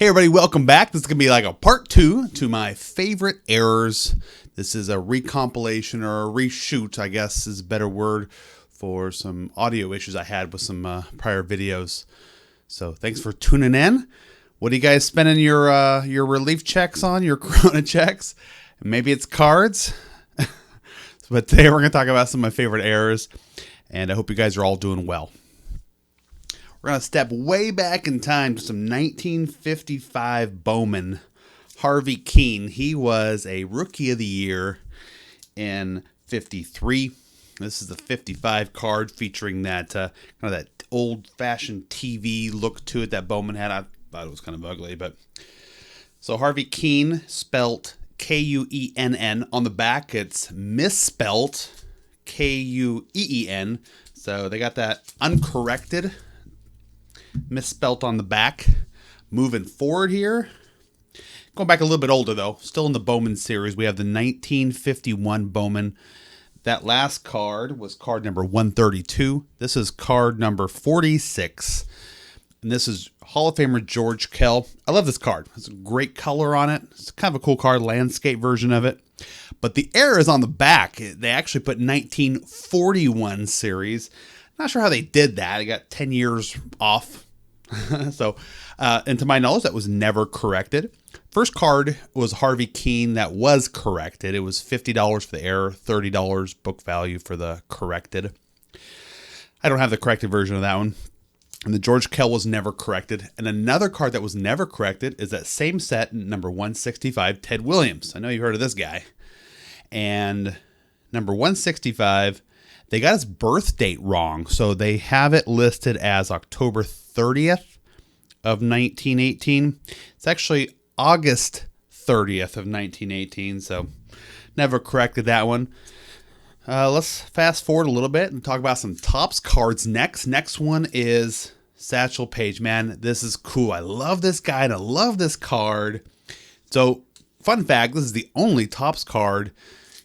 Hey everybody, welcome back. This is going to be like a part 2 to my favorite errors. This is a recompilation or a reshoot, I guess is a better word, for some audio issues I had with some prior videos. So thanks for tuning in. What are you guys spending your relief checks on, your Corona checks? Maybe it's cards. But today we're going to talk about some of my favorite errors, and I hope you guys are all doing well. We're going to step way back in time to some 1955 Bowman. Harvey Keene. He was a Rookie of the Year in 53. This is the 55 card featuring that kind of that old-fashioned TV look to it that Bowman had. I thought it was kind of ugly, but so Harvey Keene, spelt K-U-E-N-N. On the back, it's misspelt K-U-E-E-N. So they got that uncorrected. Misspelt on the back. Moving forward here, going back a little bit older though, still in the Bowman series, we have the 1951 Bowman. That last card was card number 132. This is card number 46, and this is Hall of Famer George Kell. I love this card. It's a great color on it. It's kind of a cool card, landscape version of it. But the error is on the back. They actually put 1941 series. Not sure how they did that. I got 10 years off. So, and to my knowledge, that was never corrected. First card was Harvey Keene. That was corrected. It was $50 for the error, $30 book value for the corrected. I don't have the corrected version of that one. And the George Kell was never corrected. And another card that was never corrected is that same set, number 165, Ted Williams. I know you've heard of this guy. And number 165... they got his birth date wrong, so they have it listed as October 30th of 1918. It's actually August 30th of 1918, so never corrected that one. Let's fast forward a little bit and talk about some Topps cards next. Next one is Satchel Paige. Man, this is cool. I love this guy, and I love this card. So, fun fact, this is the only Topps card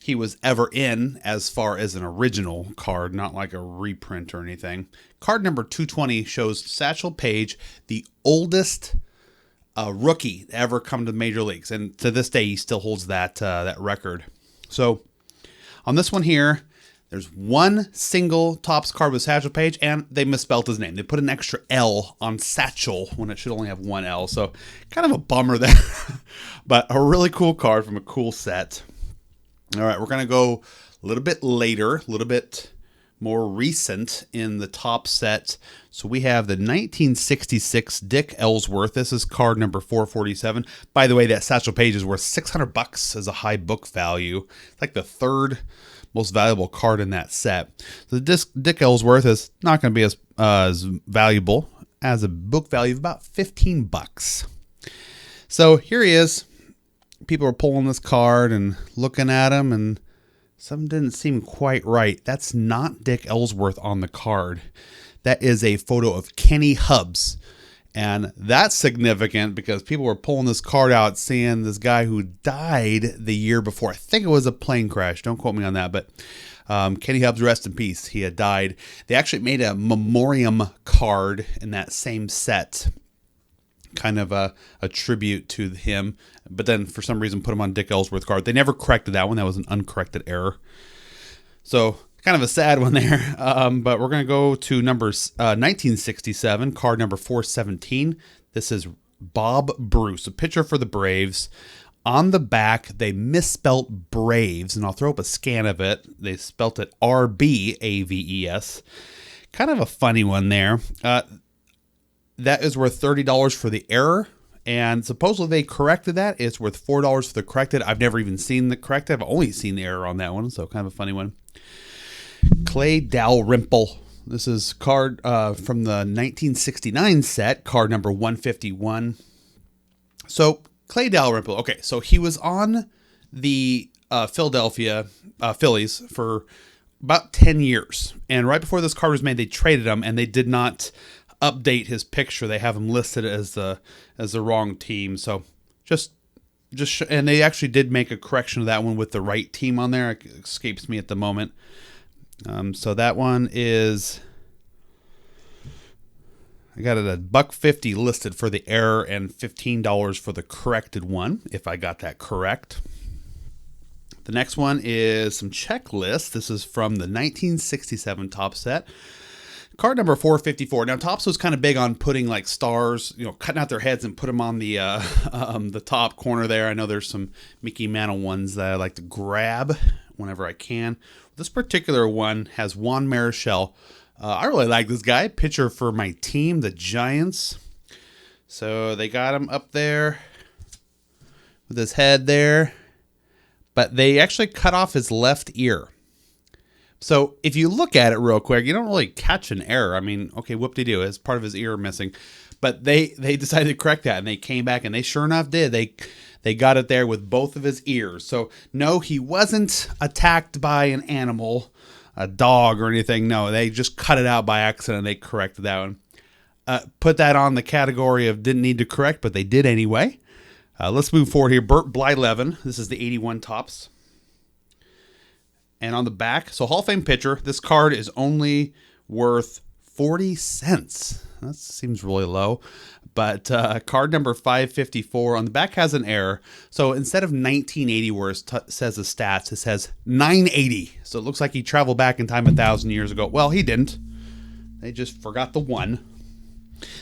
he was ever in as far as an original card, not like a reprint or anything. Card number 220 shows Satchel Paige, the oldest rookie to ever come to the major leagues, and to this day he still holds that record. So on this one here, there's one single Topps card with Satchel Paige, and they misspelled his name. They put an extra L on Satchel when it should only have one L, so kind of a bummer there. But a really cool card from a cool set. All right, we're going to go a little bit later, a little bit more recent in the top set. So we have the 1966 Dick Ellsworth. This is card number 447. By the way, that Satchel Paige is worth $600 as a high book value. It's like the third most valuable card in that set. So Dick Ellsworth is not going to be as valuable as a book value of about $15. So here he is. People are pulling this card and looking at him, and something didn't seem quite right. That's not Dick Ellsworth on the card. That is a photo of Kenny Hubbs. And that's significant because people were pulling this card out seeing this guy who died the year before. I think it was a plane crash. Don't quote me on that, but Kenny Hubbs, rest in peace. He had died. They actually made a memoriam card in that same set, kind of a tribute to him, but then for some reason put him on Dick Ellsworth card. They never corrected that one. That was an uncorrected error. So kind of a sad one there. But we're going to go to numbers 1967, card number 417. This is Bob Bruce, a pitcher for the Braves. On the back, they misspelt Braves, and I'll throw up a scan of it. They spelt it R-B-A-V-E-S. Kind of a funny one there. That is worth $30 for the error, and supposedly they corrected that. It's worth $4 for the corrected. I've never even seen the corrected. I've only seen the error on that one, so kind of a funny one. Clay Dalrymple. This is card from the 1969 set, card number 151. So Clay Dalrymple. Okay, so he was on the Philadelphia Phillies for about 10 years, and right before this card was made, they traded him, and they did not update his picture. They have him listed as the wrong team. So and they actually did make a correction of that one with the right team on there. It escapes me at the moment. So that one is I got it at $1.50 listed for the error and $15 for the corrected one, if I got that correct. The next one is some checklists. This is from the 1967 Topps set. Card number 454. Now, Topps was kind of big on putting like stars, cutting out their heads and put them on the top corner there. I know there's some Mickey Mantle ones that I like to grab whenever I can. This particular one has Juan Marichal. I really like this guy, pitcher for my team, the Giants. So they got him up there with his head there, but they actually cut off his left ear. So if you look at it real quick, you don't really catch an error. I mean, okay, whoop-de-doo, it's part of his ear missing. But they decided to correct that, and they came back, and they sure enough did. They got it there with both of his ears. So no, he wasn't attacked by an animal, a dog or anything. No, they just cut it out by accident. They corrected that one. Put that on the category of didn't need to correct, but they did anyway. Let's move forward here. Burt Blyleven. This is the 81 Topps. And on the back, so Hall of Fame pitcher, this card is only worth 40 cents. That seems really low. But card number 554 on the back has an error. So instead of 1980 where it says the stats, it says 980. So it looks like he traveled back in time 1,000 years ago. Well, he didn't. They just forgot the one.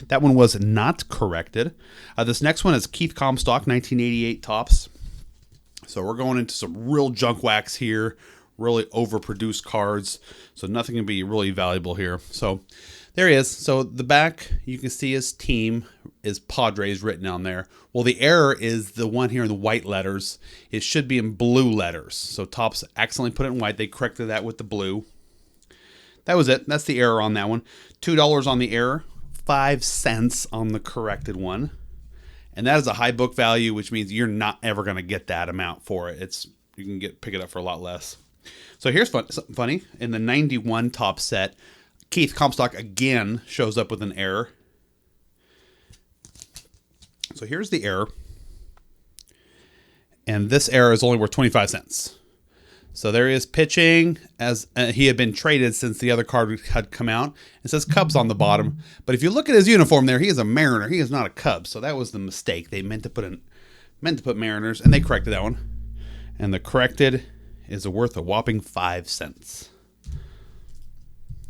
That one was not corrected. This next one is Keith Comstock, 1988 Topps. So we're going into some real junk wax here. Really overproduced cards, so nothing can be really valuable here. So there he is. So the back, you can see his team is Padres written on there. Well, the error is the one here in the white letters. It should be in blue letters. So Topps accidentally put it in white. They corrected that with the blue. That was it. That's the error on that one. $2 on the error, 5 cents on the corrected one. And that is a high book value, which means you're not ever going to get that amount for it. You can pick it up for a lot less. So here's something funny. In the 91 Topps set, Keith Comstock again shows up with an error. So here's the error. And this error is only worth 25 cents. So there he is pitching as he had been traded since the other card had come out. It says Cubs on the bottom. But if you look at his uniform there, he is a Mariner. He is not a Cub. So that was the mistake. They meant to put Mariners, and they corrected that one. And the corrected is worth a whopping 5 cents.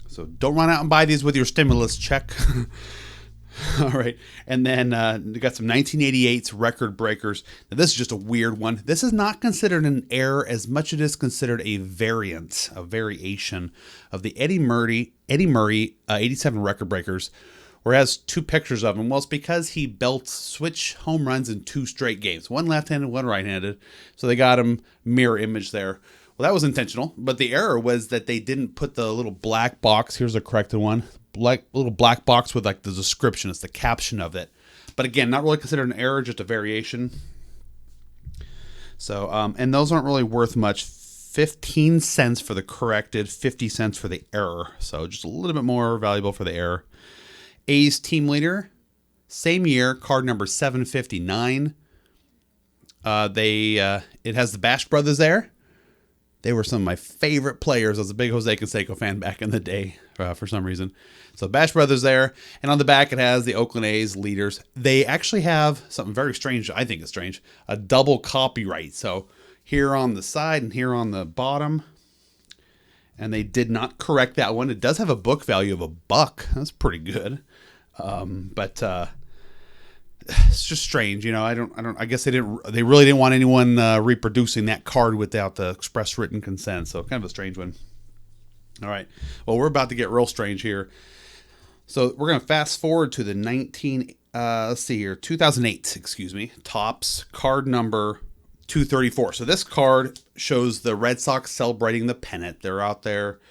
So don't run out and buy these with your stimulus check. All right. And then we got some 1988's record breakers. Now, this is just a weird one. This is not considered an error as much as it is considered a variant, a variation of the Eddie Murray 87 record breakers, where it has 2 pictures of him. Well, it's because he belts switch home runs in 2 straight games, one left-handed, one right-handed. So they got him mirror image there. Well, that was intentional, but the error was that they didn't put the little black box. Here's a corrected one. Little black box with like the description. It's the caption of it. But again, not really considered an error, just a variation. So, and those aren't really worth much. 15 cents for the corrected, 50 cents for the error. So just a little bit more valuable for the error. A's team leader, same year, card number 759. It has the Bash brothers there. They were some of my favorite players. I was a big Jose Canseco fan back in the day for some reason. So Bash brothers there. And on the back, it has the Oakland A's leaders. They actually have something very strange. I think it's strange. A double copyright. So here on the side and here on the bottom. And they did not correct that one. It does have a book value of $1. That's pretty good. But it's just strange, I guess they really didn't want anyone reproducing that card without the express written consent. So kind of a strange one. All right. Well, we're about to get real strange here. So we're going to fast forward to the 2008, Topps card number 234. So this card shows the Red Sox celebrating the pennant. They're out there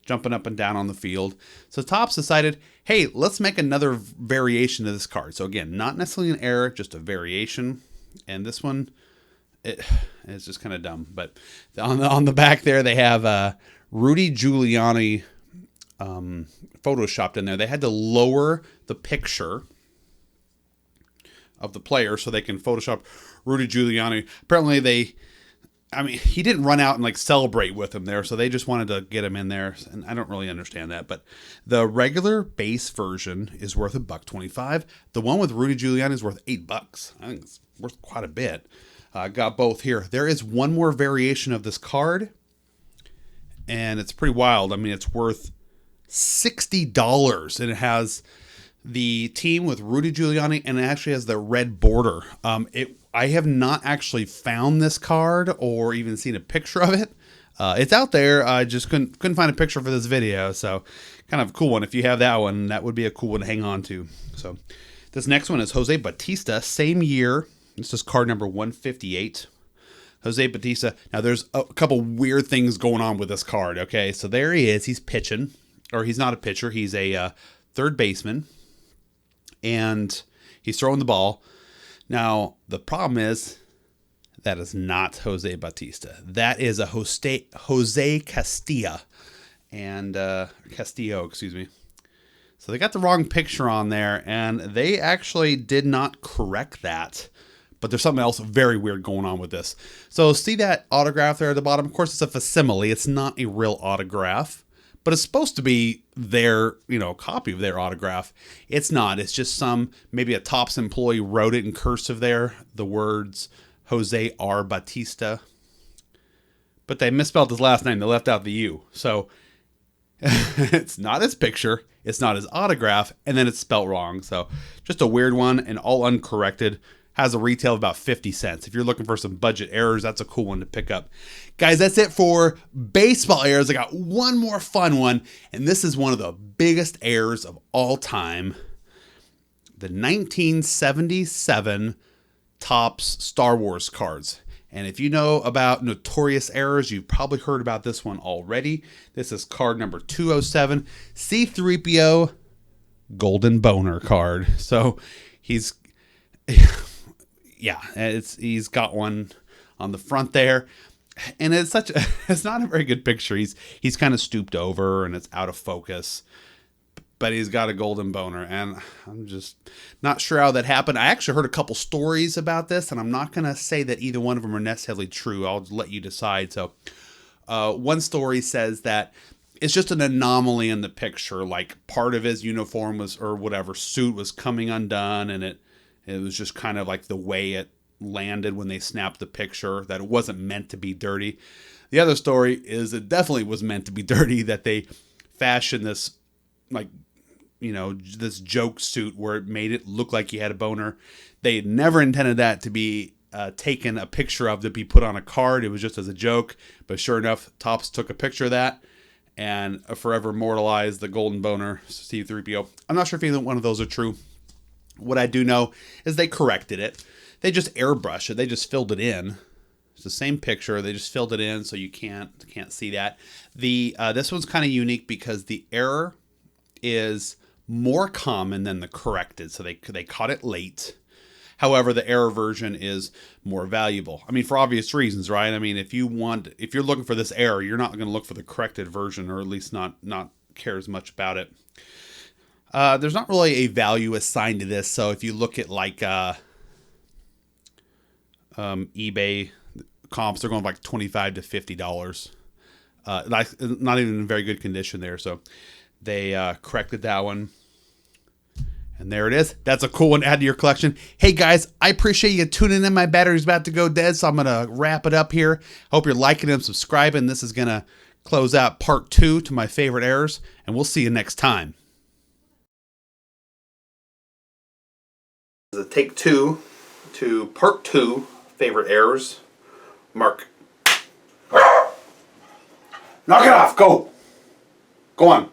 jumping up and down on the field. So Topps decided, hey, let's make another variation of this card. So again, not necessarily an error, just a variation. And this one, it's just kind of dumb. But on the back there, they have Rudy Giuliani photoshopped in there. They had to lower the picture of the player so they can Photoshop Rudy Giuliani. Apparently I mean, he didn't run out and like celebrate with him there, so they just wanted to get him in there, and I don't really understand that. But the regular base version is worth $1.25. The one with Rudy Giuliani is worth $8. I think it's worth quite a bit. Got both here. There is one more variation of this card, and it's pretty wild. I mean, it's worth $60, and it has the team with Rudy Giuliani, and it actually has the red border. I have not actually found this card or even seen a picture of it. It's out there. I just couldn't find a picture for this video. So kind of a cool one. If you have that one, that would be a cool one to hang on to. So this next one is Jose Bautista, same year. This is card number 158. Jose Bautista. Now there's a couple weird things going on with this card. Okay, so there he is. He's pitching, or he's not a pitcher. He's a third baseman, and he's throwing the ball. Now, the problem is that is not Jose Bautista. That is a Jose Castillo. And Castillo, excuse me. So they got the wrong picture on there, and they actually did not correct that. But there's something else very weird going on with this. So see that autograph there at the bottom? Of course, it's a facsimile. It's not a real autograph. But it's supposed to be their, copy of their autograph. It's not. It's just maybe a Topps employee wrote it in cursive there, the words Jose R. Bautista. But they misspelled his last name. They left out the U. So it's not his picture. It's not his autograph. And then it's spelled wrong. So just a weird one and all uncorrected. Has a retail of about 50 cents. If you're looking for some budget errors, that's a cool one to pick up. Guys, that's it for baseball errors. I got one more fun one, and this is one of the biggest errors of all time. The 1977 Topps Star Wars cards. And if you know about notorious errors, you've probably heard about this one already. This is card number 207, C-3PO Golden Boner card. So he's he's got one on the front there, and it's not a very good picture. He's kind of stooped over and it's out of focus, but he's got a golden boner, and I'm just not sure how that happened. I actually heard a couple stories about this, and I'm not going to say that either one of them are necessarily true. I'll let you decide. So one story says that it's just an anomaly in the picture, like part of his uniform suit was coming undone, and it was just kind of like the way it landed when they snapped the picture, that it wasn't meant to be dirty. The other story is it definitely was meant to be dirty, that they fashioned this, this joke suit where it made it look like he had a boner. They never intended that to be taken a picture of to be put on a card. It was just as a joke. But sure enough, Topps took a picture of that and forever immortalized the golden boner C-3PO. I'm not sure if either one of those are true. What I do know is they corrected it. They just airbrushed it. They just filled it in. It's the same picture. They just filled it in so you can't see that. This one's kind of unique because the error is more common than the corrected. So they caught it late. However, the error version is more valuable. I mean, for obvious reasons, right? I mean, if you're looking for this error, you're not going to look for the corrected version, or at least not care as much about it. There's not really a value assigned to this. So if you look at like eBay comps, they're going like $25 to $50. Not even in very good condition there. So they corrected that one. And there it is. That's a cool one to add to your collection. Hey guys, I appreciate you tuning in. My battery's about to go dead, so I'm going to wrap it up here. Hope you're liking and subscribing. This is going to close out part 2 to my favorite errors, and we'll see you next time. The take 2 to part 2, favorite errors. Mark. Knock it off. Go. Go on.